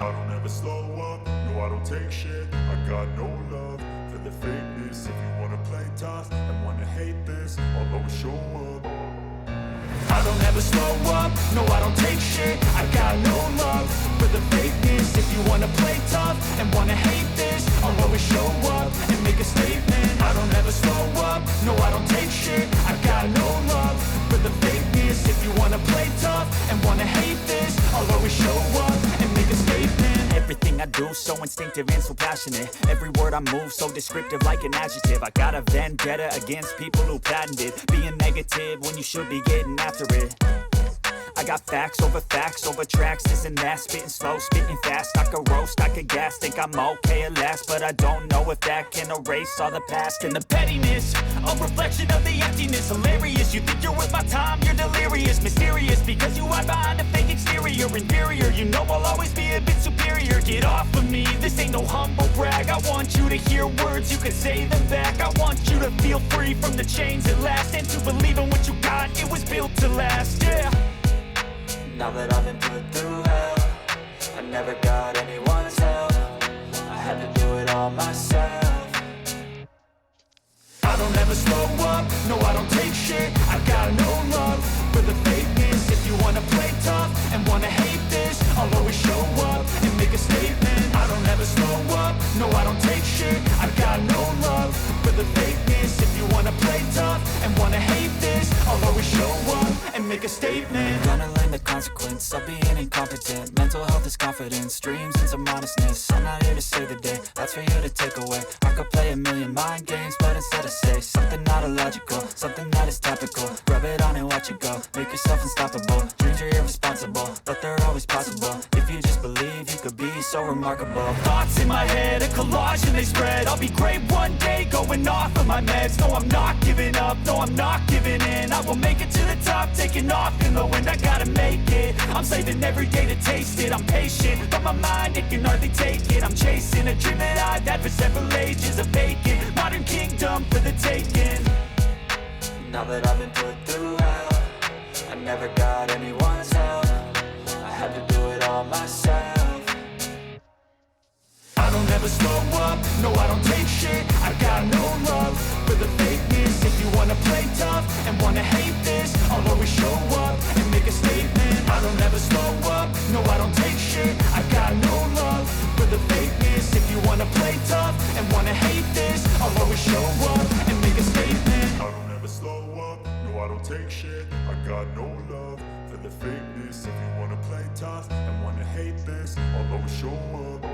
I don't ever slow up, no I don't take shit. I got no love for the fakeness. If you wanna play tough and wanna hate this, I'll always show up. I don't ever slow up, no I don't take shit. I got no love for the fakeness. If you wanna play tough and wanna hate this, I'll always show up and make a statement. I don't ever slow up, no I don't take shit. I got no love for the fakeness. If you wanna play tough and wanna hate this, I'll always show up and make a statement. Everything I do so instinctive and so passionate. Every word I move so descriptive like an adjective. I got a vendetta against people who patented being negative when you should be getting after it. I got facts over tracks, this and that. Spitting slow, spitting fast. I could roast, I could gas. Think I'm okay at last, but I don't know if that can erase all the past. And the pettiness, a reflection of the emptiness. Hilarious, you think you're worth my time, you're delirious. Mysterious, because you hide behind a fake exterior. Inferior, you know I'll always be a bit superior. Get off of me, this ain't no humble brag. I want you to hear words, you can say them back. I want you to feel free from the chains at last, and to believe in what you got, it was built to last, yeah. Now that I've been put through hell, I never got anyone's help. I had to do it all myself. I don't ever slow up, no I don't take shit. I got no love for the fakeness. If you wanna play tough and wanna hate this, I'll always show up and make a statement. I don't ever slow up, no I don't take shit. I got no love for the fakeness. If you wanna play tough and wanna hate this, I'll always show up and make a statement. Gonna learn the consequence of being incompetent. Mental health is confidence, dreams and some honestness. I'm not here to save the day, that's for you to take away. I could play a million mind games, but instead I say something not illogical, something that is topical. Rub it on and watch it go, make yourself unstoppable. Dreams are irresponsible, but they're always possible. If you just believe, you could be so remarkable. Thoughts in my head, a collage and they spread. I'll be great one day, going off of my meds. No, I'm not giving up, no, I'm not giving in. I will make it to the top, taking off in the wind. I gotta make it, I'm saving every day to taste it. I'm patient, but my mind, it can hardly take it. I'm chasing a dream that I've had for several ages. A vacant, modern kingdom for the taking. Now that I've been put through hell, I never got anyone's help. I had to do it all myself. I don't ever slow up, no I don't take shit. I got no love for the fakeness. If you wanna play tough and wanna hate this, I'll always show up and make a statement. I don't ever slow up, no I don't take shit. I got no love for the fakeness. If you wanna play tough and wanna hate this, I'll always show up and make a statement. I don't ever slow up, no I don't take shit. I got no love for the fakeness. If you wanna play tough and wanna hate this, I'll always show up.